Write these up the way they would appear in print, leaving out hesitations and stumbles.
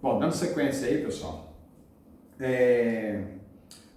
Bom, dando sequência aí, pessoal,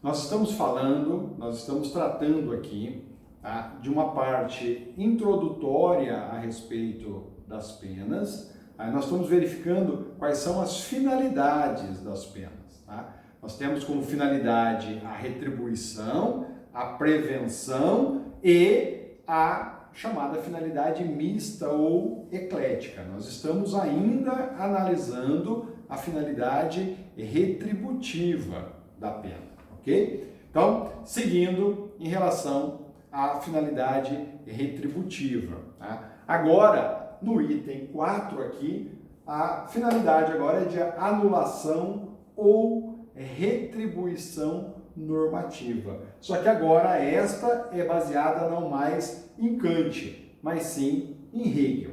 nós estamos tratando aqui, tá, de uma parte introdutória a respeito das penas. Aí nós estamos verificando quais são as finalidades das penas. Tá? Nós temos como finalidade a retribuição, a prevenção e a chamada finalidade mista ou eclética. Nós estamos ainda analisando a finalidade retributiva da pena, ok? Então, seguindo em relação à finalidade retributiva. Tá? Agora, no item 4 aqui, a finalidade agora é de anulação ou retribuição normativa. Só que agora esta é baseada não mais em Kant, mas sim em Hegel.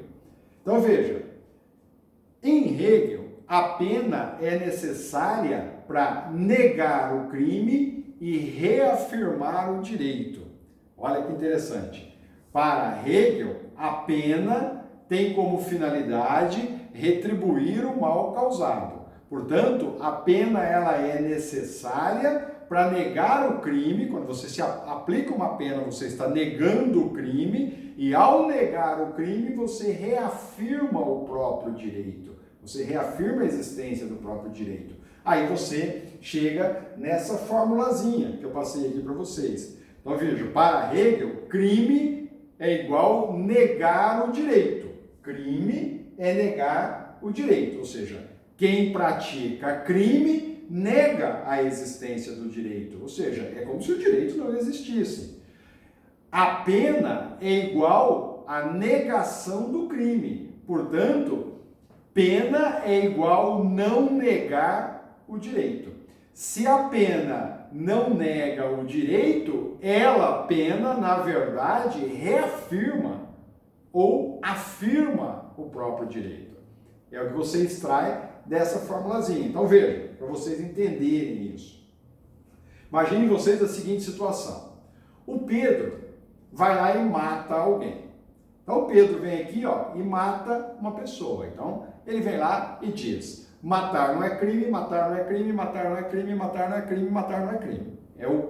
Então veja, em Hegel, a pena é necessária para negar o crime e reafirmar o direito. Olha que interessante. Para Hegel, a pena tem como finalidade retribuir o mal causado. Portanto, a pena ela é necessária para negar o crime. Quando você se aplica uma pena, você está negando o crime, e ao negar o crime, você reafirma o próprio direito. Você reafirma a existência do próprio direito. Aí você chega nessa formulazinha que eu passei aqui para vocês. Então veja, para Hegel, crime é igual negar o direito. Crime é negar o direito, ou seja, quem pratica crime nega a existência do direito, ou seja, é como se o direito não existisse. A pena é igual à negação do crime, portanto, pena é igual não negar o direito. Se a pena não nega o direito, ela, pena, na verdade, reafirma ou afirma o próprio direito. É o que você extrai dessa formulazinha. Então veja, para vocês entenderem isso. Imaginem vocês a seguinte situação. O Pedro vai lá e mata alguém. Então o Pedro vem aqui, ó, e mata uma pessoa. Então ele vem lá e diz: matar não é crime, matar não é crime, matar não é crime, matar não é crime, matar não é crime. É o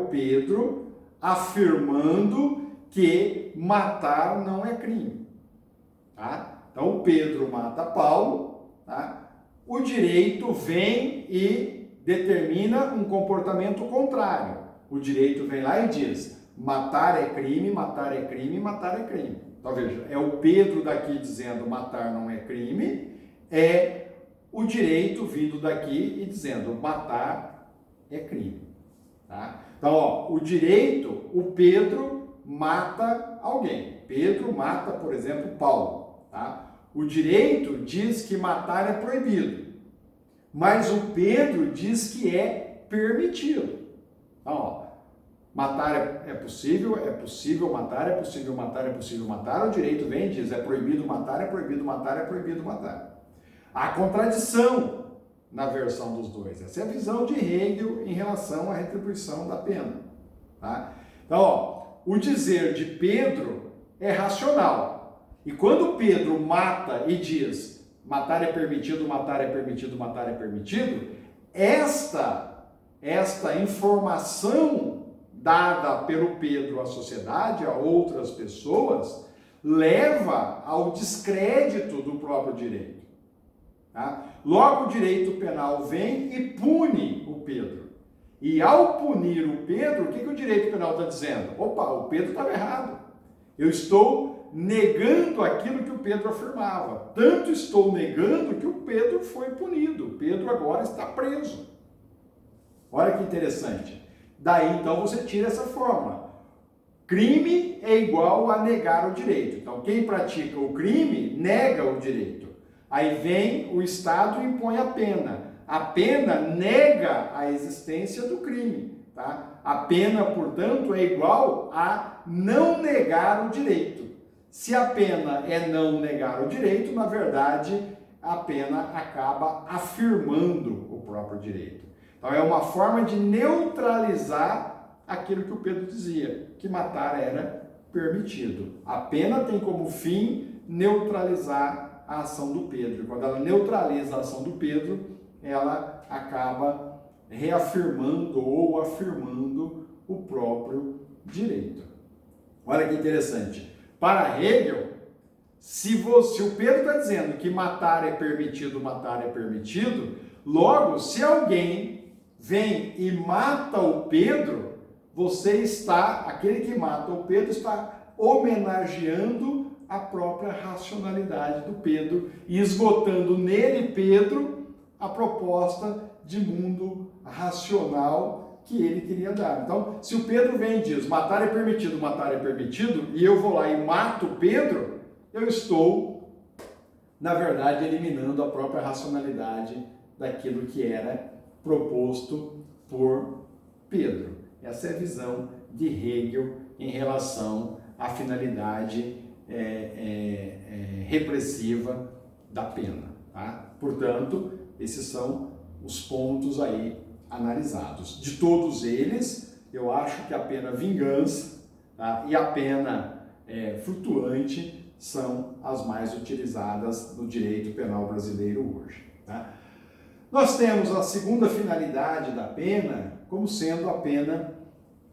Pedro afirmando que matar não é crime. Tá? Então o Pedro mata Paulo, tá? O direito vem e determina um comportamento contrário. O direito vem lá e diz: matar é crime, matar é crime, matar é crime. Então veja, é o Pedro daqui dizendo matar não é crime, é o direito vindo daqui e dizendo matar é crime. Tá? Então, ó, o direito, o Pedro mata alguém. Pedro mata, por exemplo, Paulo. Tá? O direito diz que matar é proibido, mas o Pedro diz que é permitido. Então, ó, matar é possível matar, é possível matar, é possível matar. O direito vem e diz: é proibido matar, é proibido matar, é proibido matar. Há contradição na versão dos dois. Essa é a visão de Hegel em relação à retribuição da pena. Tá? Então, ó, o dizer de Pedro é racional. E quando Pedro mata e diz: matar é permitido, matar é permitido, matar é permitido, esta informação dada pelo Pedro à sociedade, a outras pessoas, leva ao descrédito do próprio direito. Tá? Logo, o direito penal vem e pune o Pedro. E ao punir o Pedro, o que o direito penal está dizendo? Opa, o Pedro estava errado. Eu estou negando aquilo que o Pedro afirmava. Tanto estou negando que o Pedro foi punido. O Pedro agora está preso. Olha que interessante. Daí, então, você tira essa fórmula. Crime é igual a negar o direito. Então, quem pratica o crime, nega o direito. Aí vem o Estado e impõe a pena. A pena nega a existência do crime. Tá? A pena, portanto, é igual a não negar o direito. Se a pena é não negar o direito, na verdade, a pena acaba afirmando o próprio direito. Então, é uma forma de neutralizar aquilo que o Pedro dizia, que matar era permitido. A pena tem como fim neutralizar a ação do Pedro. E quando ela neutraliza a ação do Pedro, ela acaba reafirmando ou afirmando o próprio direito. Olha que interessante. Para Hegel, se o Pedro está dizendo que matar é permitido, logo, se alguém vem e mata o Pedro, aquele que mata o Pedro está homenageando a própria racionalidade do Pedro e esgotando nele, Pedro, a proposta de mundo racional que ele queria dar. Então, se o Pedro vem e diz, matar é permitido, e eu vou lá e mato o Pedro, eu estou, na verdade, eliminando a própria racionalidade daquilo que era proposto por Pedro. Essa é a visão de Hegel em relação à finalidade repressiva da pena. Tá? Portanto, esses são os pontos aí analisados. De todos eles, eu acho que a pena vingança, tá? E a pena flutuante são as mais utilizadas no direito penal brasileiro hoje. Tá? Nós temos a segunda finalidade da pena como sendo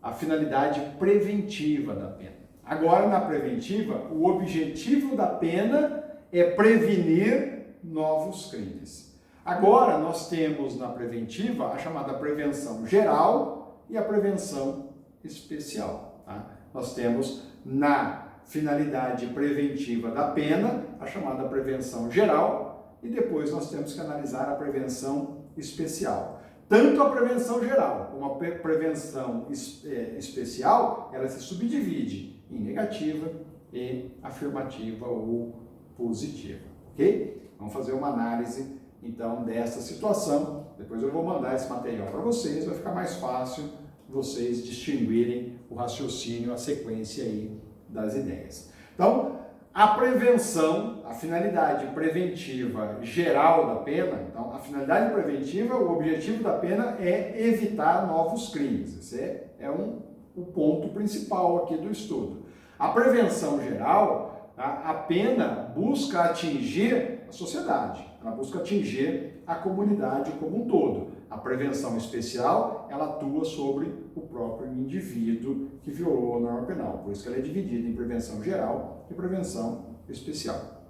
a finalidade preventiva da pena. Agora, na preventiva, o objetivo da pena é prevenir novos crimes. Agora, nós temos na preventiva a chamada prevenção geral e a prevenção especial. Tá? Nós temos na finalidade preventiva da pena, a chamada prevenção geral, e depois nós temos que analisar a prevenção especial. Tanto a prevenção geral como a prevenção especial, ela se subdivide em negativa e afirmativa ou positiva, ok? Vamos fazer uma análise, então, dessa situação. Depois eu vou mandar esse material para vocês, vai ficar mais fácil vocês distinguirem o raciocínio, a sequência aí das ideias. Então, a prevenção, a finalidade preventiva geral da pena, então, a finalidade preventiva, o objetivo da pena é evitar novos crimes. Esse é o ponto principal aqui do estudo. A prevenção geral, a pena busca atingir a sociedade, ela busca atingir a comunidade como um todo. A prevenção especial, ela atua sobre o próprio indivíduo que violou a norma penal. Por isso que ela é dividida em prevenção geral e prevenção especial.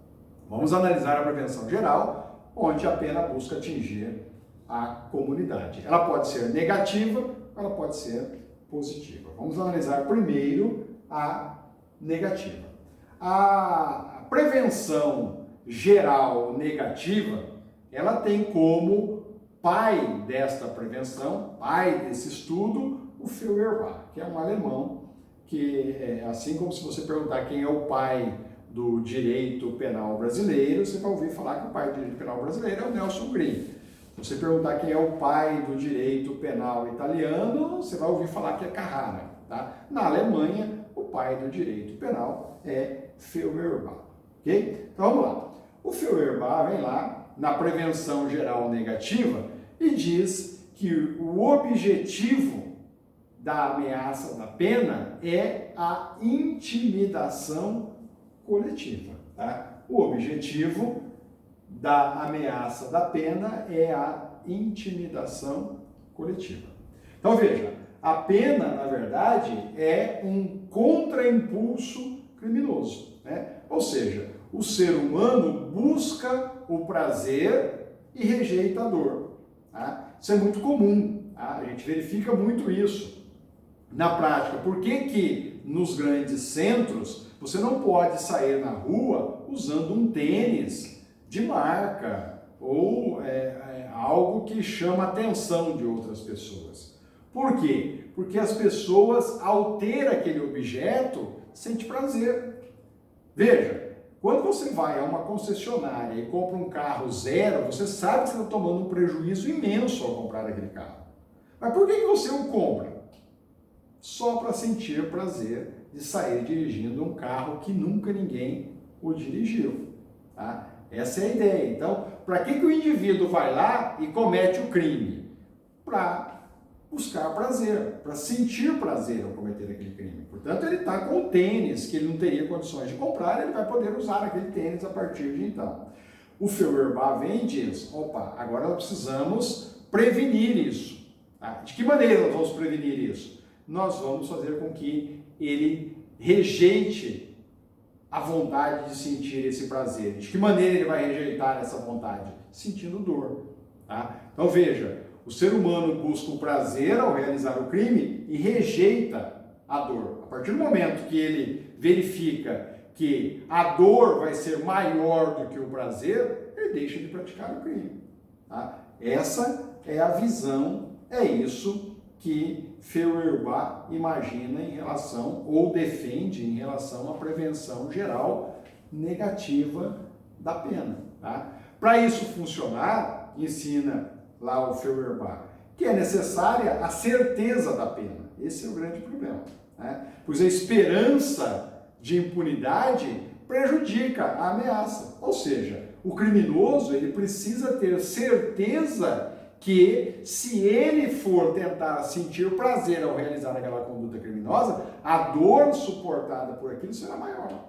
Vamos analisar a prevenção geral, onde a pena busca atingir a comunidade. Ela pode ser negativa, ela pode ser positiva. Vamos analisar primeiro a negativa. A prevenção geral negativa, ela tem como pai desta prevenção, pai desse estudo, o Feuerbach, que é um alemão, que assim como se você perguntar quem é o pai do direito penal brasileiro, você vai ouvir falar que o pai do direito penal brasileiro é o Nelson Green. Se você perguntar quem é o pai do direito penal italiano, você vai ouvir falar que é Carrara. Tá? Na Alemanha, o pai do direito penal é Feuerbach. Okay? Então vamos lá. O Feuerbach vem lá na prevenção geral negativa e diz que o objetivo da ameaça da pena é a intimidação coletiva. Tá? O objetivo da ameaça da pena é a intimidação coletiva. Então veja, a pena, na verdade, é um contraimpulso criminoso, né? Ou seja, o ser humano busca o prazer e rejeita a dor. Tá? Isso é muito comum, tá? A gente verifica muito isso na prática. Por que nos grandes centros você não pode sair na rua usando um tênis de marca ou algo que chama a atenção de outras pessoas? Por quê? Porque as pessoas, ao ter aquele objeto, sentem prazer. Veja, quando você vai a uma concessionária e compra um carro zero, você sabe que você está tomando um prejuízo imenso ao comprar aquele carro. Mas por que você o compra? Só para sentir prazer de sair dirigindo um carro que nunca ninguém o dirigiu. Tá? Essa é a ideia. Então, para que o indivíduo vai lá e comete o crime? Para buscar prazer, para sentir prazer ao cometer aquele crime. Portanto, ele está com o tênis que ele não teria condições de comprar, ele vai poder usar aquele tênis a partir de então. O Feuerbach vem e diz, opa, agora nós precisamos prevenir isso. Tá? De que maneira nós vamos prevenir isso? Nós vamos fazer com que ele rejeite a vontade de sentir esse prazer. De que maneira ele vai rejeitar essa vontade? Sentindo dor. Tá? Então veja, o ser humano busca o prazer ao realizar o crime e rejeita a dor. A partir do momento que ele verifica que a dor vai ser maior do que o prazer, ele deixa de praticar o crime. Tá? Essa é a visão, é isso que Feuerbach imagina em relação, ou defende em relação à prevenção geral negativa da pena. Tá? Para isso funcionar, ensina lá o Feuerbach, que é necessária a certeza da pena. Esse é o grande problema. Né? Pois a esperança de impunidade prejudica a ameaça. Ou seja, o criminoso ele precisa ter certeza que se ele for tentar sentir prazer ao realizar aquela conduta criminosa, a dor suportada por aquilo será maior.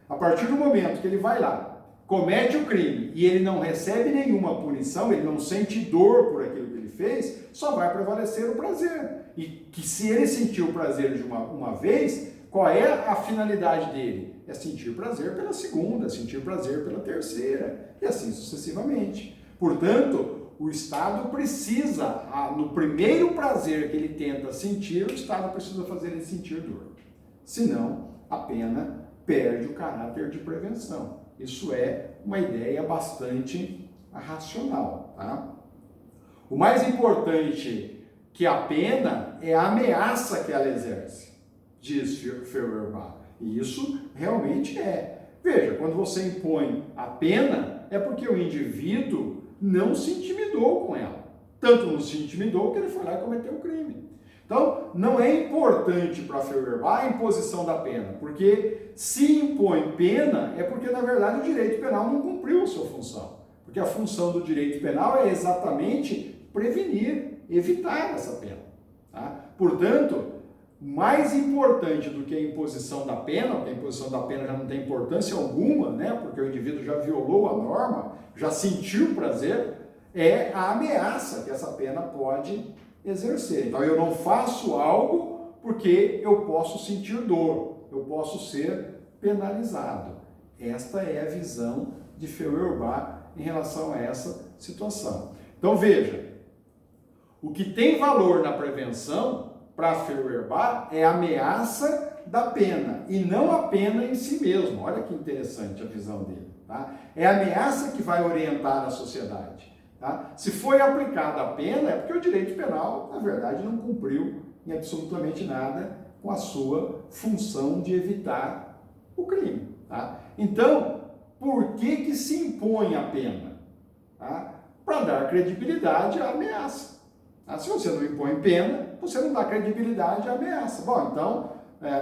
A partir do momento que ele vai lá, comete o crime e ele não recebe nenhuma punição, ele não sente dor por aquilo que ele fez, só vai prevalecer o prazer. E que se ele sentiu o prazer de uma vez, qual é a finalidade dele? É sentir prazer pela segunda, sentir prazer pela terceira, e assim sucessivamente. Portanto, o Estado precisa, no primeiro prazer que ele tenta sentir, o Estado precisa fazer ele sentir dor. Senão, a pena perde o caráter de prevenção. Isso é uma ideia bastante racional. Tá? O mais importante que a pena é a ameaça que ela exerce, diz Feuerbach. E isso realmente é. Veja, quando você impõe a pena, é porque o indivíduo não se intimidou com ela. Tanto não se intimidou que ele foi lá e cometeu o crime. Então, não é importante para Feuerbach a imposição da pena, porque se impõe pena é porque, na verdade, o direito penal não cumpriu a sua função. Porque a função do direito penal é exatamente prevenir, evitar essa pena. Tá? Portanto, mais importante do que a imposição da pena, porque a imposição da pena já não tem importância alguma, né? Porque o indivíduo já violou a norma, já sentiu prazer, é a ameaça que essa pena pode exercer. Então eu não faço algo porque eu posso sentir dor, eu posso ser penalizado. Esta é a visão de Feuerbach em relação a essa situação. Então veja, o que tem valor na prevenção para Feuerbach é a ameaça da pena e não a pena em si mesmo. Olha que interessante a visão dele. Tá? É a ameaça que vai orientar a sociedade. Tá? Se foi aplicada a pena, é porque o direito penal, na verdade, não cumpriu em absolutamente nada com a sua função de evitar o crime. Tá? Então, por que se impõe a pena? Tá? Para dar credibilidade à ameaça. Tá? Se você não impõe pena, você não dá credibilidade à ameaça. Bom, então,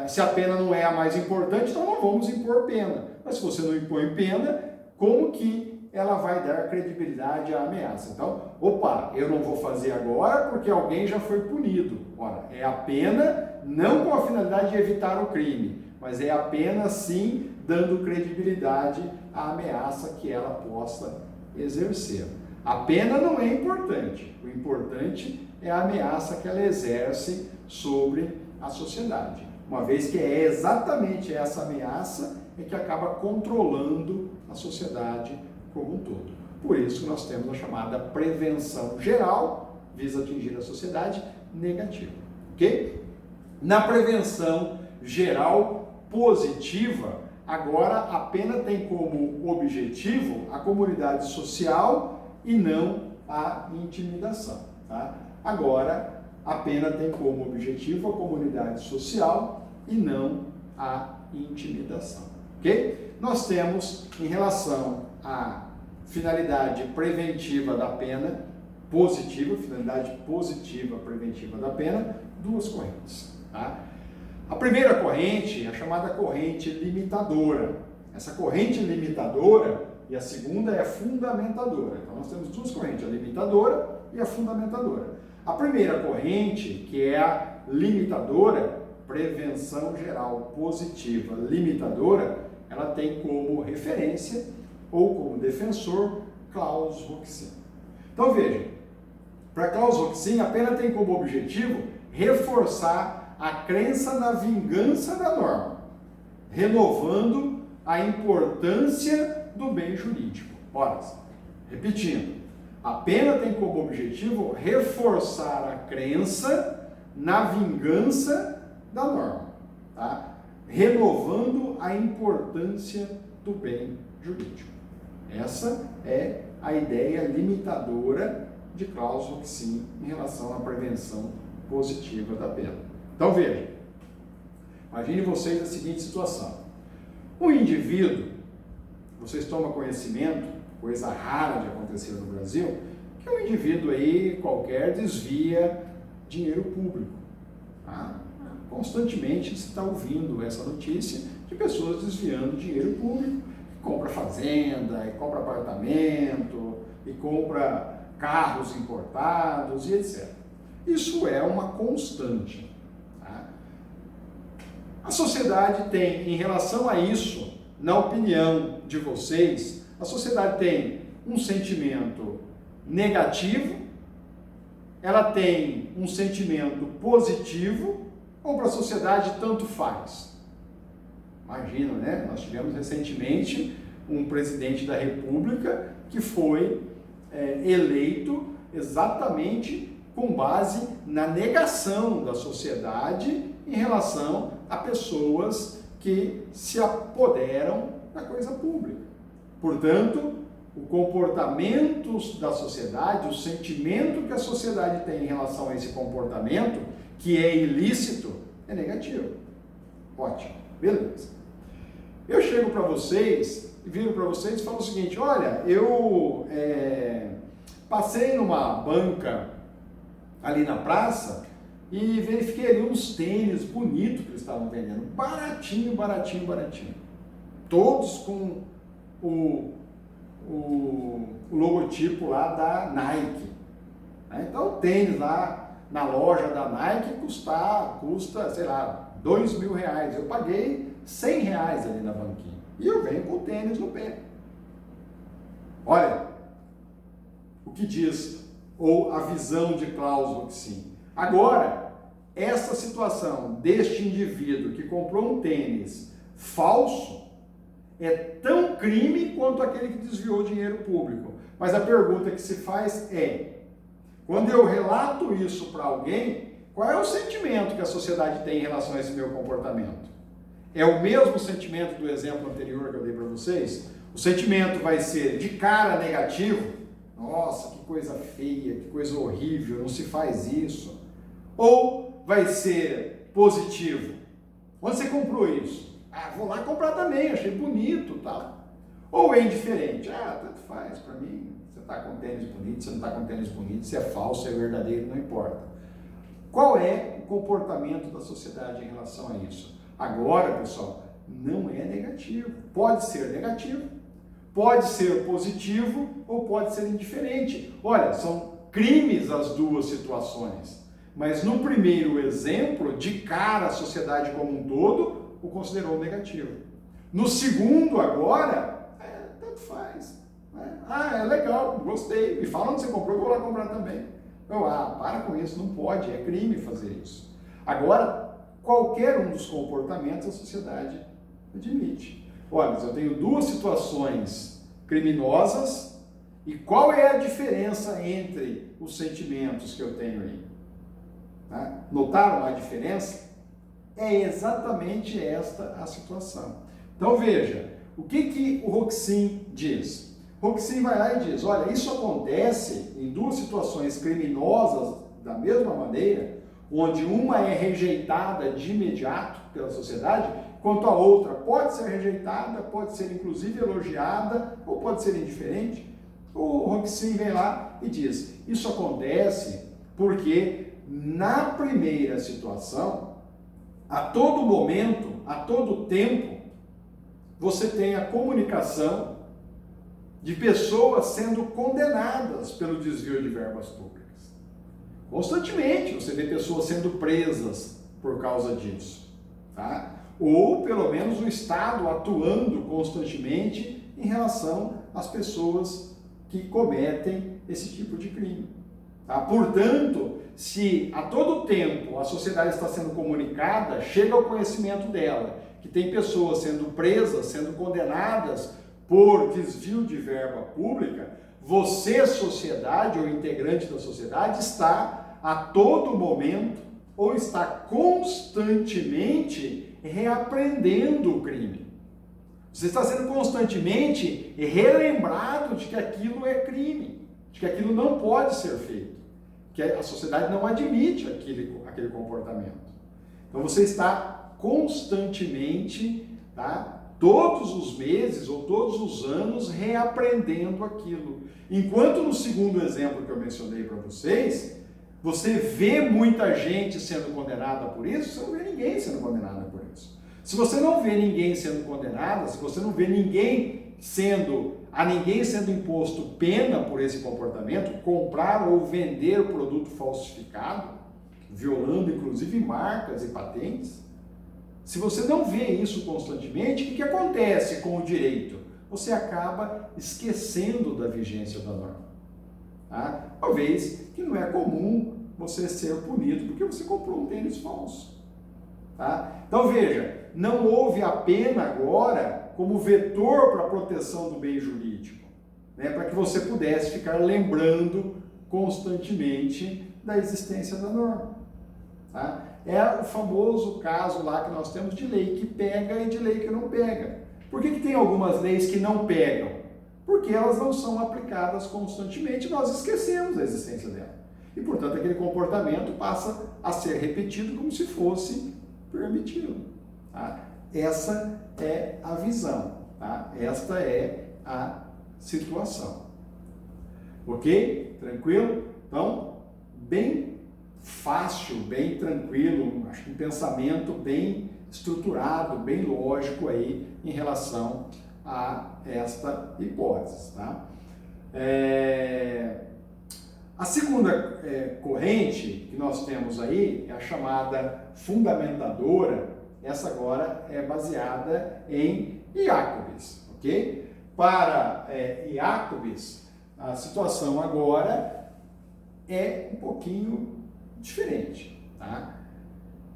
se a pena não é a mais importante, então não vamos impor pena. Mas se você não impõe pena, como que ela vai dar credibilidade à ameaça? Então, opa, eu não vou fazer agora porque alguém já foi punido. Ora, é a pena não com a finalidade de evitar o crime, mas é a pena sim dando credibilidade à ameaça que ela possa exercer. A pena não é importante, o importante é a ameaça que ela exerce sobre a sociedade. Uma vez que é exatamente essa ameaça é que acaba controlando a sociedade como um todo. Por isso nós temos a chamada prevenção geral, visa atingir a sociedade negativa. Ok? Na prevenção geral positiva, agora a pena tem como objetivo a comunidade social e não a intimidação. Tá? Agora, a pena tem como objetivo a comunidade social e não a intimidação. Ok? Nós temos, em relação à finalidade preventiva da pena, positiva, finalidade positiva preventiva da pena, duas correntes. Tá? A primeira corrente é a chamada corrente limitadora. Essa corrente limitadora e a segunda é a fundamentadora. Então nós temos duas correntes, a limitadora e a fundamentadora. A primeira corrente, que é a limitadora, prevenção geral positiva limitadora, ela tem como referência ou como defensor Klaus Roxin. Então veja, para Klaus Roxin, a pena tem como objetivo reforçar a crença na vingança da norma, renovando a importância do bem jurídico. Ora, repetindo, a pena tem como objetivo reforçar a crença na vingança da norma, tá? Renovando a importância do bem jurídico. Essa é a ideia limitadora de Klaus Roxin em relação à prevenção positiva da pena. Então veja, imagine vocês a seguinte situação. Um indivíduo, vocês tomam conhecimento, coisa rara de acontecer no Brasil, que um indivíduo aí qualquer desvia dinheiro público. Tá? Constantemente você está ouvindo essa notícia de pessoas desviando dinheiro público, que compra fazenda, e compra apartamento, e compra carros importados e etc. Isso é uma constante. Tá? A sociedade tem, em relação a isso, na opinião de vocês, a sociedade tem um sentimento negativo, ela tem um sentimento positivo, ou para a sociedade tanto faz? Imagina, né? Nós tivemos recentemente um presidente da República que foi eleito exatamente com base na negação da sociedade em relação a pessoas que se apoderam da coisa pública. Portanto, o comportamento da sociedade, o sentimento que a sociedade tem em relação a esse comportamento, que é ilícito, é negativo. Ótimo, beleza. Eu chego para vocês, viro para vocês e falo o seguinte, olha, eu passei numa banca ali na praça e verifiquei ali uns tênis bonitos que eles estavam vendendo, baratinho, baratinho, baratinho. Todos com o logotipo lá da Nike. Então o tênis lá na loja da Nike custa, sei lá, R$2.000. Eu paguei R$100 ali na banquinha. E eu venho com o tênis no pé. Olha o que diz, ou a visão de Klaus Roxin. Agora, essa situação deste indivíduo que comprou um tênis falso é tão crime quanto aquele que desviou dinheiro público. Mas a pergunta que se faz é, quando eu relato isso para alguém, qual é o sentimento que a sociedade tem em relação a esse meu comportamento? É o mesmo sentimento do exemplo anterior que eu dei para vocês? O sentimento vai ser de cara negativo? Nossa, que coisa feia, que coisa horrível, não se faz isso. Ou vai ser positivo? Onde você comprou isso? Ah, vou lá comprar também, achei bonito, tal. Ou é indiferente? Ah, tanto faz para mim. Você está com tênis bonito, você não está com tênis bonito, se é falso, se é verdadeiro, não importa. Qual é o comportamento da sociedade em relação a isso? Agora, pessoal, não é negativo. Pode ser negativo, pode ser positivo ou pode ser indiferente. Olha, são crimes as duas situações. Mas no primeiro exemplo, de cara a sociedade como um todo o considerou negativo. No segundo agora, tanto faz. Né? Ah, é legal, gostei. Me fala onde você comprou, eu vou lá comprar também. Para com isso, não pode, é crime fazer isso. Agora, qualquer um dos comportamentos a sociedade admite. Olha, mas eu tenho duas situações criminosas e qual é a diferença entre os sentimentos que eu tenho aí? Tá? Notaram a diferença? É exatamente esta a situação. Então veja, o que o Roxin diz? Roxin vai lá e diz, olha, isso acontece em duas situações criminosas da mesma maneira, onde uma é rejeitada de imediato pela sociedade, enquanto a outra pode ser rejeitada, pode ser inclusive elogiada, ou pode ser indiferente. O Roxin vem lá e diz, isso acontece porque na primeira situação, a todo momento, a todo tempo, você tem a comunicação de pessoas sendo condenadas pelo desvio de verbas públicas. Constantemente você vê pessoas sendo presas por causa disso, tá? Ou pelo menos o Estado atuando constantemente em relação às pessoas que cometem esse tipo de crime. Tá? Portanto, se a todo tempo a sociedade está sendo comunicada, chega ao conhecimento dela que tem pessoas sendo presas, sendo condenadas por desvio de verba pública, você, sociedade ou integrante da sociedade, está a todo momento ou está constantemente reaprendendo o crime. Você está sendo constantemente relembrado de que aquilo é crime, de que aquilo não pode ser feito, que a sociedade não admite aquele comportamento. Então você está constantemente, tá, todos os meses ou todos os anos reaprendendo aquilo. Enquanto no segundo exemplo que eu mencionei para vocês, você vê muita gente sendo condenada por isso, você não vê ninguém sendo condenada por isso. Se você não vê ninguém sendo condenado, se você não vê ninguém sendo imposto pena por esse comportamento, comprar ou vender o produto falsificado, violando inclusive marcas e patentes, se você não vê isso constantemente, o que acontece com o direito? Você acaba esquecendo da vigência da norma. Tá? Uma vez que não é comum você ser punido porque você comprou um tênis falso. Tá? Então veja, não houve a pena agora como vetor para a proteção do bem jurídico, né? Para que você pudesse ficar lembrando constantemente da existência da norma. Tá? É o famoso caso lá que nós temos de lei que pega e de lei que não pega. Por que tem algumas leis que não pegam? Porque elas não são aplicadas constantemente, nós esquecemos a existência dela. E, portanto, aquele comportamento passa a ser repetido como se fosse permitido. Tá? Essa é a visão. Tá? Esta é a situação. Ok? Tranquilo? Então, bem fácil, bem tranquilo, acho que um pensamento bem estruturado, bem lógico aí em relação a esta hipótese. Tá? A segunda corrente que nós temos aí é a chamada fundamentadora. Essa agora é baseada em Iacobes, ok? Para Iacobes, a situação agora é um pouquinho diferente, tá?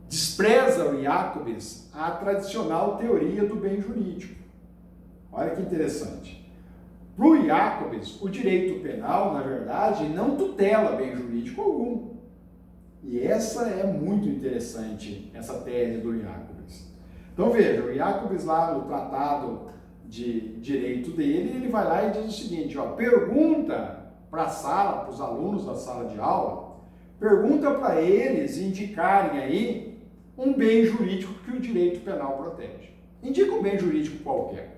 Despreza o Iacobes a tradicional teoria do bem jurídico. Olha que interessante. Para o Iacobes, o direito penal, na verdade, não tutela bem jurídico algum. E essa é muito interessante, essa tese do Iacobes. Então veja, o Iacobes lá no tratado de direito dele, ele vai lá e diz o seguinte, ó, pergunta para a sala, para os alunos da sala de aula, pergunta para eles indicarem aí um bem jurídico que o direito penal protege. Indica um bem jurídico qualquer.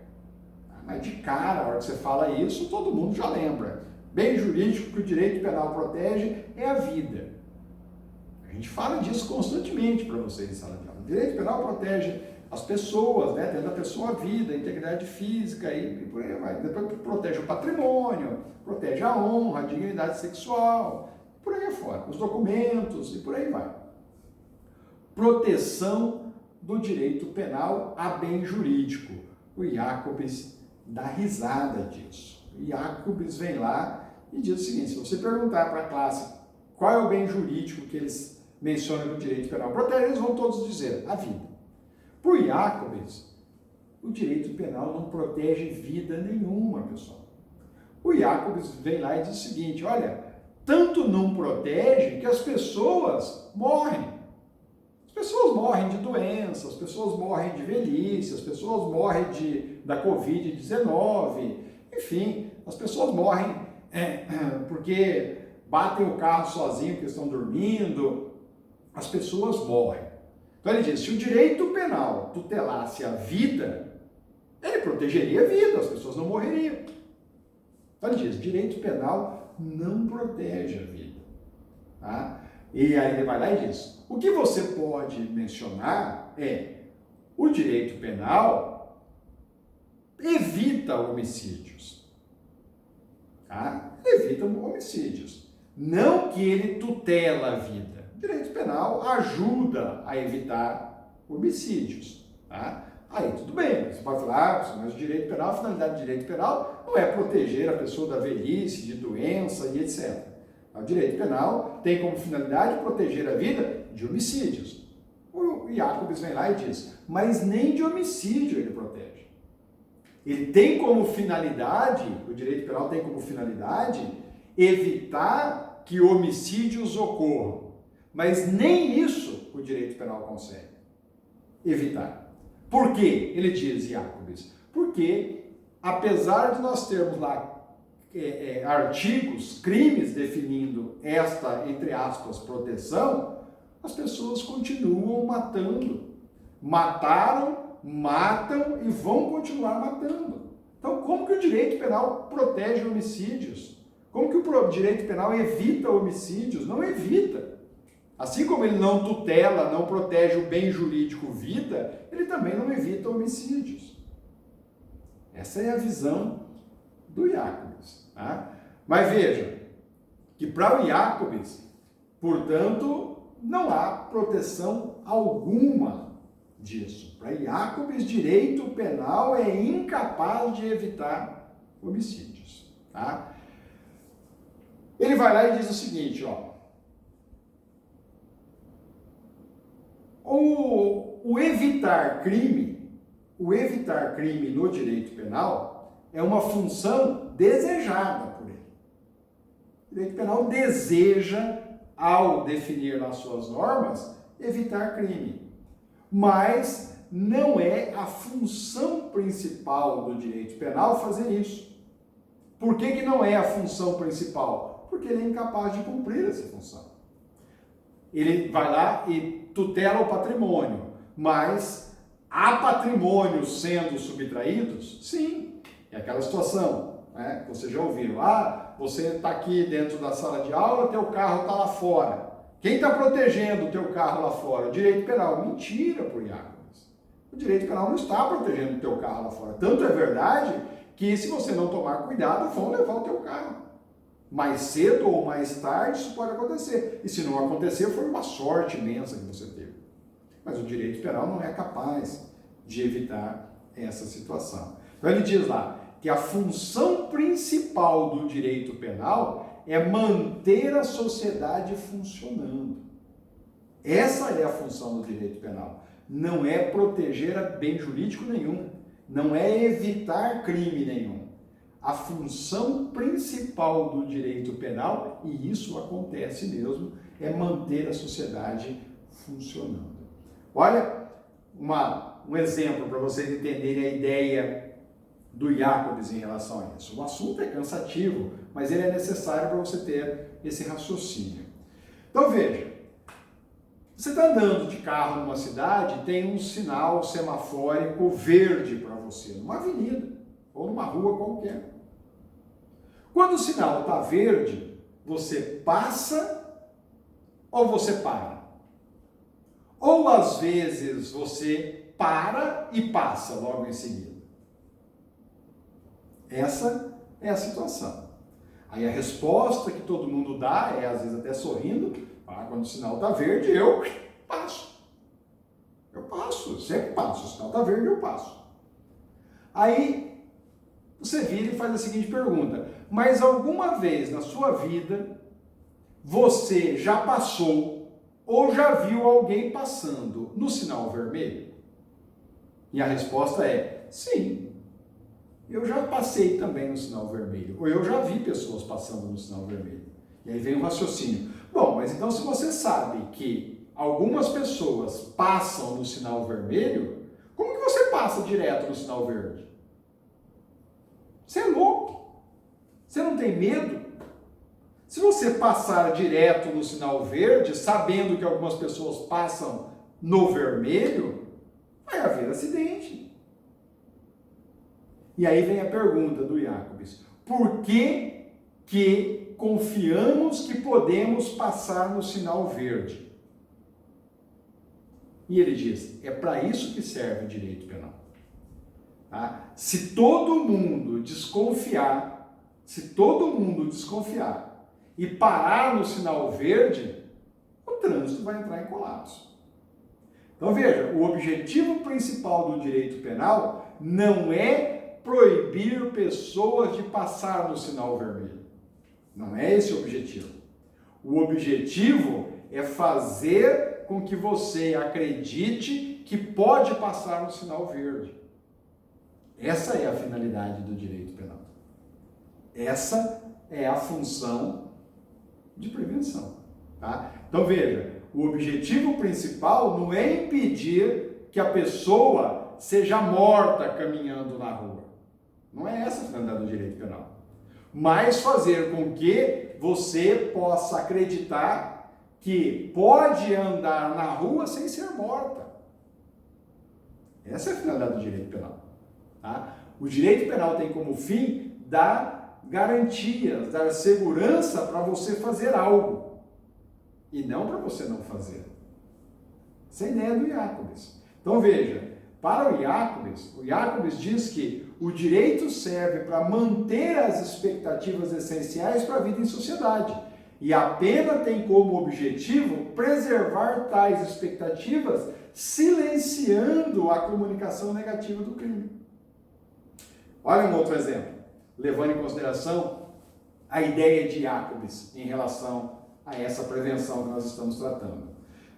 Mas de cara, a hora que você fala isso, todo mundo já lembra. Bem jurídico que o direito penal protege é a vida. A gente fala disso constantemente para vocês em sala de aula. O direito penal protege as pessoas, né? Desde a pessoa a vida, a integridade física e por aí vai. Depois protege o patrimônio, protege a honra, a dignidade sexual, por aí fora. Os documentos e por aí vai. Proteção do direito penal a bem jurídico. O Iacobes dá risada disso. O Iacobes vem lá e diz o seguinte, se você perguntar para a classe qual é o bem jurídico que eles mencionam no direito penal protege, eles vão todos dizer a vida. Para o Iacobes, o direito penal não protege vida nenhuma, pessoal. O Iacobes vem lá e diz o seguinte, olha, tanto não protege que as pessoas morrem. As pessoas morrem de doença, as pessoas morrem de velhice, as pessoas morrem da Covid-19, enfim, as pessoas morrem porque batem o carro sozinho porque estão dormindo, as pessoas morrem. Então ele diz, se o direito penal tutelasse a vida, ele protegeria a vida, as pessoas não morreriam. Então ele diz, direito penal não protege a vida. Tá? E aí ele vai lá e diz, o que você pode mencionar é o direito penal evita homicídios. Tá? Evita homicídios. não que ele tutela a vida. O direito penal ajuda a evitar homicídios, tá? Aí tudo bem, você pode falar, mas o direito penal, a finalidade do direito penal não é proteger a pessoa da velhice, de doença e etc. O direito penal tem como finalidade proteger a vida de homicídios. O Jacobs vem lá e diz, mas nem de homicídio ele protege. Ele tem como finalidade, o direito penal tem como finalidade, evitar que homicídios ocorram. Mas nem isso o direito penal consegue evitar. Por quê? Ele diz, Jacobs, porque apesar de nós termos lá artigos, crimes definindo esta, entre aspas, proteção, as pessoas continuam matando. Mataram, matam e vão continuar matando. Então, como que o direito penal protege homicídios? Como que o direito penal evita homicídios? Não evita. Assim como ele não tutela, não protege o bem jurídico vida, ele também não evita homicídios. Essa é a visão do Jacobs. Tá? Mas veja, que para o Jacobs, portanto, não há proteção alguma disso. Para Jacobs, direito penal é incapaz de evitar homicídios. Tá? Ele vai lá e diz o seguinte, ó. O evitar crime no direito penal é uma função desejada por ele. O direito penal deseja, ao definir nas suas normas, evitar crime. Mas não é a função principal do direito penal fazer isso. Por que não é a função principal? Porque ele é incapaz de cumprir essa função. Ele vai lá e tutela o patrimônio, mas há patrimônios sendo subtraídos? Sim, é aquela situação, né? Vocês já ouviram, você está aqui dentro da sala de aula, teu carro está lá fora. Quem está protegendo o teu carro lá fora? O direito penal. Mentira, por Jacobs. O direito penal não está protegendo o teu carro lá fora. Tanto é verdade que se você não tomar cuidado, vão levar o teu carro. Mais cedo ou mais tarde isso pode acontecer. E se não acontecer, foi uma sorte imensa que você teve. Mas o direito penal não é capaz de evitar essa situação. Então ele diz lá que a função principal do direito penal é manter a sociedade funcionando. Essa é a função do direito penal. Não é proteger a bem jurídico nenhum. Não é evitar crime nenhum. A função principal do direito penal, e isso acontece mesmo, é manter a sociedade funcionando. Olha um exemplo para vocês entenderem a ideia do Jacobs em relação a isso. O assunto é cansativo, mas ele é necessário para você ter esse raciocínio. Então veja, você está andando de carro numa cidade, tem um sinal semafórico verde para você, numa avenida ou numa rua qualquer. Quando o sinal está verde, você passa ou você para? Ou às vezes você para e passa logo em seguida. Essa é a situação. Aí a resposta que todo mundo dá é, às vezes até sorrindo, quando o sinal está verde, eu passo. Eu passo, sempre passo. O sinal está verde, eu passo. Aí você vira e faz a seguinte pergunta: mas alguma vez na sua vida você já passou ou já viu alguém passando no sinal vermelho? E a resposta é sim. Eu já passei também no sinal vermelho, ou eu já vi pessoas passando no sinal vermelho. E aí vem o raciocínio. Bom, mas então se você sabe que algumas pessoas passam no sinal vermelho, como que você passa direto no sinal verde? Você é louco? Você não tem medo? Se você passar direto no sinal verde, sabendo que algumas pessoas passam no vermelho, vai haver acidente. E aí vem a pergunta do Jacobs: por que confiamos que podemos passar no sinal verde? E ele diz, é para isso que serve o direito penal. Tá? Se todo mundo desconfiar e parar no sinal verde, o trânsito vai entrar em colapso. Então veja, o objetivo principal do direito penal não é proibir pessoas de passar no sinal vermelho. Não é esse o objetivo. O objetivo é fazer com que você acredite que pode passar no sinal verde. Essa é a finalidade do direito penal. Essa é a função de prevenção. Tá? Então veja, o objetivo principal não é impedir que a pessoa seja morta caminhando na rua. Não é essa a finalidade do direito penal. Mas fazer com que você possa acreditar que pode andar na rua sem ser morta. Essa é a finalidade do direito penal. Tá? O direito penal tem como fim dar garantias, dar segurança para você fazer algo e não para você não fazer. Essa é a ideia do Jacobs. Então veja, para o Jacobs diz que o direito serve para manter as expectativas essenciais para a vida em sociedade e a pena tem como objetivo preservar tais expectativas, silenciando a comunicação negativa do crime. Olha um outro exemplo, levando em consideração a ideia de Jacobs em relação a essa prevenção que nós estamos tratando.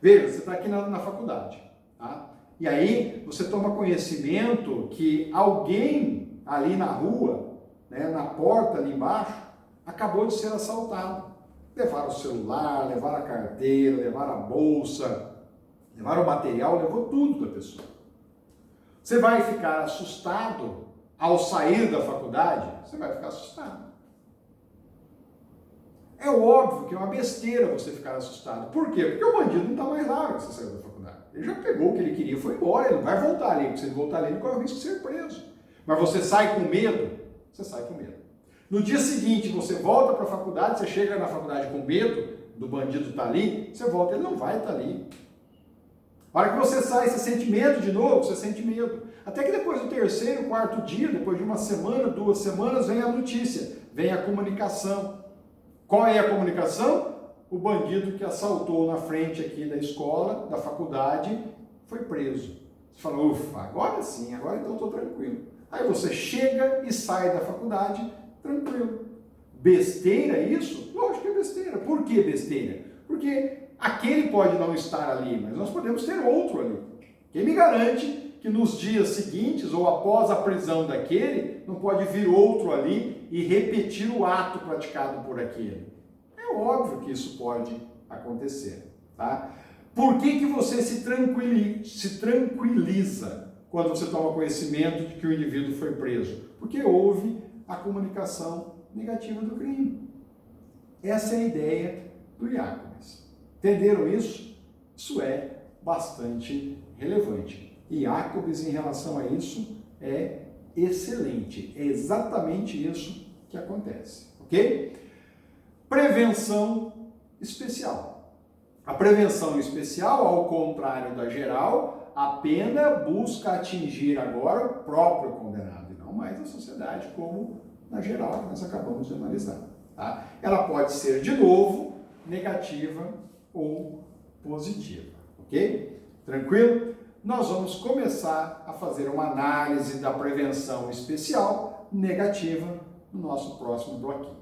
Veja, você está aqui na faculdade, tá? E aí você toma conhecimento que alguém ali na rua, né, na porta ali embaixo, acabou de ser assaltado. Levaram o celular, levaram a carteira, levaram a bolsa, levaram o material, levou tudo da pessoa. Você vai ficar assustado ao sair da faculdade? Você vai ficar assustado. É óbvio que é uma besteira você ficar assustado. Por quê? Porque o bandido não está mais lá quando você saiu da faculdade. Ele já pegou o que ele queria e foi embora. Ele não vai voltar ali. Porque se ele voltar ali, ele corre o risco de ser preso. Mas você sai com medo? Você sai com medo. No dia seguinte, você volta para a faculdade, você chega na faculdade com medo do bandido estar ali, você volta, ele não vai estar ali. A hora que você sai, você sente medo de novo, você sente medo. Até que depois do terceiro, quarto dia, depois de uma semana, 2 semanas, vem a notícia, vem a comunicação. Qual é a comunicação? O bandido que assaltou na frente aqui da escola, da faculdade, foi preso. Você fala, ufa, agora sim, agora então estou tranquilo. Aí você chega e sai da faculdade tranquilo. Besteira isso? Lógico que é besteira. Por que besteira? Porque aquele pode não estar ali, mas nós podemos ter outro ali. Quem me garante que nos dias seguintes ou após a prisão daquele, não pode vir outro ali e repetir o ato praticado por aquele? É óbvio que isso pode acontecer. Tá? Por que você se tranquiliza quando você toma conhecimento de que o indivíduo foi preso? Porque houve a comunicação negativa do crime. Essa é a ideia do Jacobs. Entenderam isso? Isso é bastante relevante. E Jacobs, em relação a isso, é excelente. É exatamente isso que acontece. Ok? Prevenção especial. A prevenção especial, ao contrário da geral, a pena busca atingir agora o próprio condenado, e não mais a sociedade, como na geral que nós acabamos de analisar. Tá? Ela pode ser, de novo, negativa ou positiva. Ok? Tranquilo? Nós vamos começar a fazer uma análise da prevenção especial negativa no nosso próximo bloquinho.